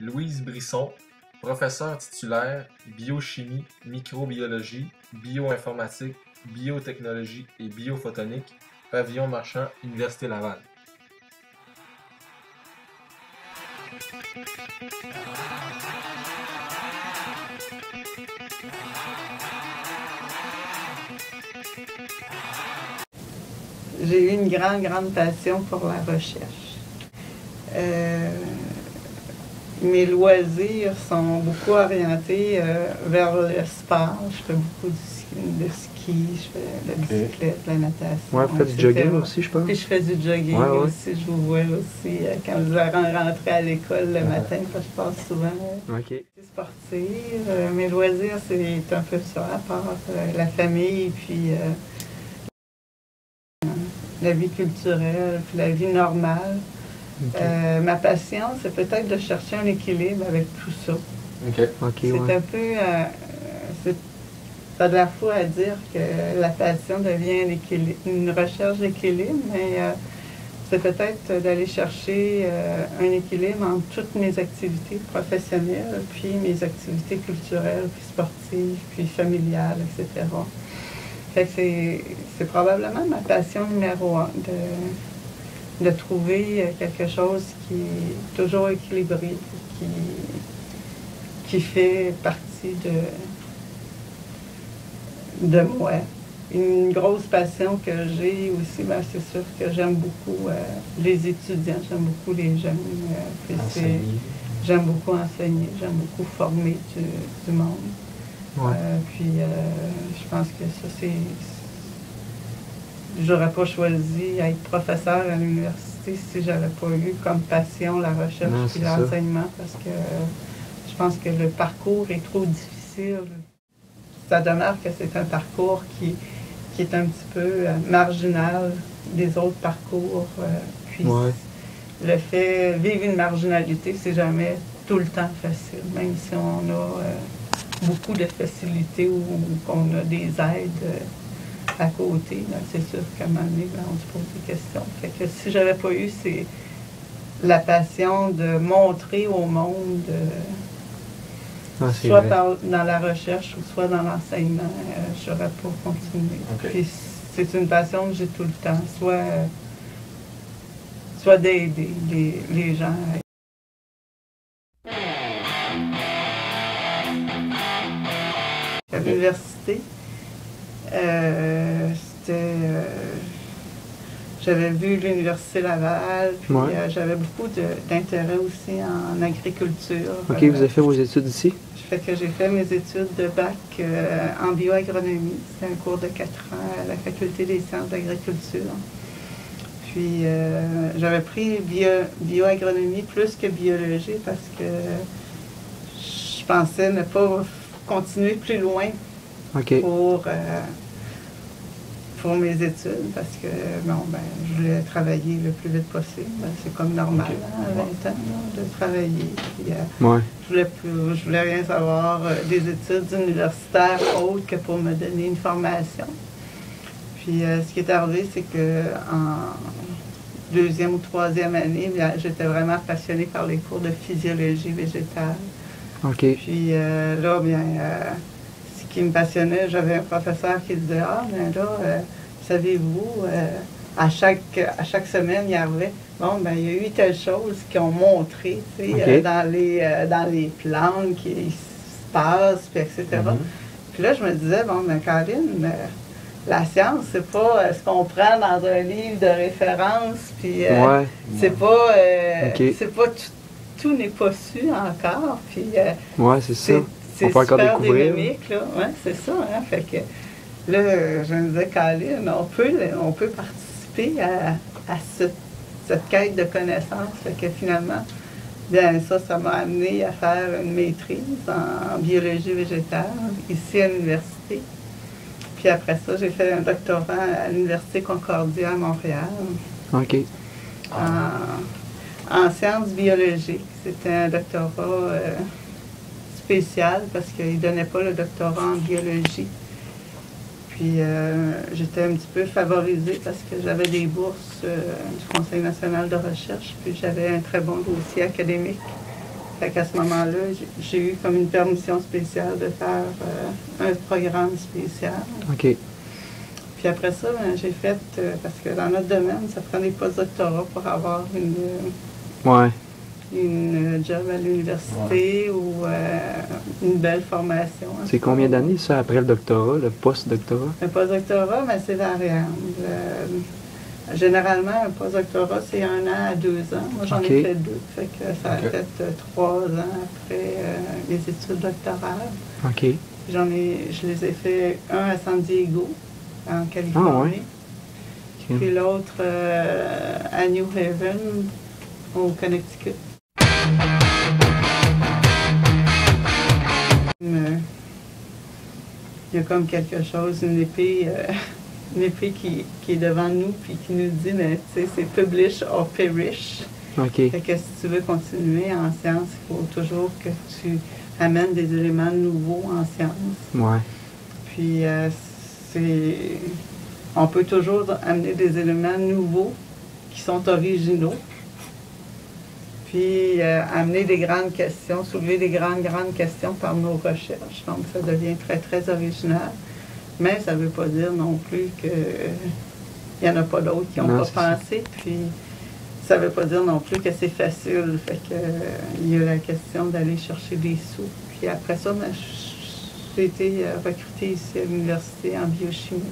Louise Brisson, professeure titulaire, biochimie, microbiologie, bioinformatique, biotechnologie et biophotonique, Pavillon Marchand, Université Laval. J'ai eu une grande passion pour la recherche. Mes loisirs sont beaucoup orientés vers le sport. Je fais beaucoup de ski, je fais de la bicyclette, de la natation. Ouais, vous faites du jogging aussi, je pense. Puis je fais du jogging aussi. Je vous vois aussi quand je vais rentrer à l'école le matin, parce que je passe souvent. OK. Sportive. Mes loisirs, c'est un peu ça, à part la famille, puis la vie culturelle, puis la vie normale. Okay. Ma passion, c'est peut-être de chercher un équilibre avec tout ça. C'est un peu... ça a de la foi à dire que la passion devient une recherche d'équilibre, mais c'est peut-être d'aller chercher un équilibre entre toutes mes activités professionnelles, puis mes activités culturelles, puis sportives, puis familiales, etc. Fait que c'est probablement ma passion numéro 1, de trouver quelque chose qui est toujours équilibré, qui fait partie de moi. Une grosse passion que j'ai aussi, ben, c'est sûr que j'aime beaucoup les étudiants, j'aime beaucoup les jeunes. J'aime beaucoup enseigner, j'aime beaucoup former du monde. Ouais. Je pense que ça, c'est... J'aurais pas choisi être professeur à l'université si j'avais pas eu comme passion la recherche et l'enseignement, parce que je pense que le parcours est trop difficile. Ça demeure que c'est un parcours qui est un petit peu marginal des autres parcours. Le fait vivre une marginalité, c'est jamais tout le temps facile, même si on a beaucoup de facilités ou qu'on a des aides à côté. C'est sûr qu'à un moment donné, on se pose des questions. Fait que si j'avais pas eu la passion de montrer au monde, soit dans la recherche ou soit dans l'enseignement, je n'aurais pas continué. Puis c'est une passion que j'ai tout le temps, soit d'aider les gens. À l'université, j'avais vu l'Université Laval, puis j'avais beaucoup d'intérêt aussi en agriculture. OK, vous avez fait vos études ici? J'ai fait mes études de bac en bioagronomie. C'était un cours de 4 ans à la Faculté des sciences d'agriculture. Puis j'avais pris bioagronomie plus que biologie parce que je pensais ne pas continuer plus loin pour mes études, parce que je voulais travailler le plus vite possible. C'est comme normal à 20 ans de travailler. Puis, je voulais rien savoir des études universitaires autres que pour me donner une formation. Puis ce qui est arrivé, c'est qu'en 2e ou 3e année, j'étais vraiment passionnée par les cours de physiologie végétale. Puis là, ce qui me passionnait, j'avais un professeur qui disait « Ah, ben là, savez-vous, à chaque semaine, il arrivait, il y a eu telle chose qu'ils ont montré, dans les plantes qui se passent, puis etc. Puis là, je me disais, Caroline, la science, c'est pas ce qu'on prend dans un livre de référence, puis c'est pas tout n'est pas su encore, puis c'est ça. C'est super dynamique, là. Ouais, c'est ça, hein? Fait que là, je me disais, Caroline, on peut participer à cette quête de connaissances. Fait que finalement, ça m'a amené à faire une maîtrise en biologie végétale ici à l'université. Puis après ça, j'ai fait un doctorat à l'Université Concordia à Montréal. En sciences biologiques. C'était un doctorat spécial parce qu'il ne donnait pas le doctorat en biologie. Puis j'étais un petit peu favorisée parce que j'avais des bourses du Conseil national de recherche, puis j'avais un très bon dossier académique. Fait qu'à ce moment-là, j'ai eu comme une permission spéciale de faire un programme spécial. OK. Puis après ça, ben, j'ai fait, parce que dans notre domaine, ça prend des post-doctorats pour avoir une job à l'université ou une belle formation. C'est combien d'années ça après le doctorat, le post-doctorat? Le post-doctorat, ben, c'est variable. Généralement, un post-doctorat, c'est 1 an à 2 ans. Moi, j'en ai fait 2. Fait que ça a fait 3 ans après les études doctorales. OK. Je les ai fait un à San Diego, en Californie. Okay. Puis l'autre à New Haven, au Connecticut. Il y a comme quelque chose, une épée qui est devant nous puis qui nous dit, mais tu sais, c'est publish or perish. OK. Fait que si tu veux continuer en sciences, il faut toujours que tu amènes des éléments nouveaux en sciences. Ouais. Puis on peut toujours amener des éléments nouveaux qui sont originaux. Puis amener des grandes questions, soulever des grandes questions par nos recherches. Donc ça devient très, très original. Mais ça ne veut pas dire non plus qu'il n'y en a pas d'autres qui n'ont pas pensé. Puis ça ne veut pas dire non plus que c'est facile. Fait que il y a la question d'aller chercher des sous. Puis après ça, ben, j'ai été recrutée ici à l'université en biochimie.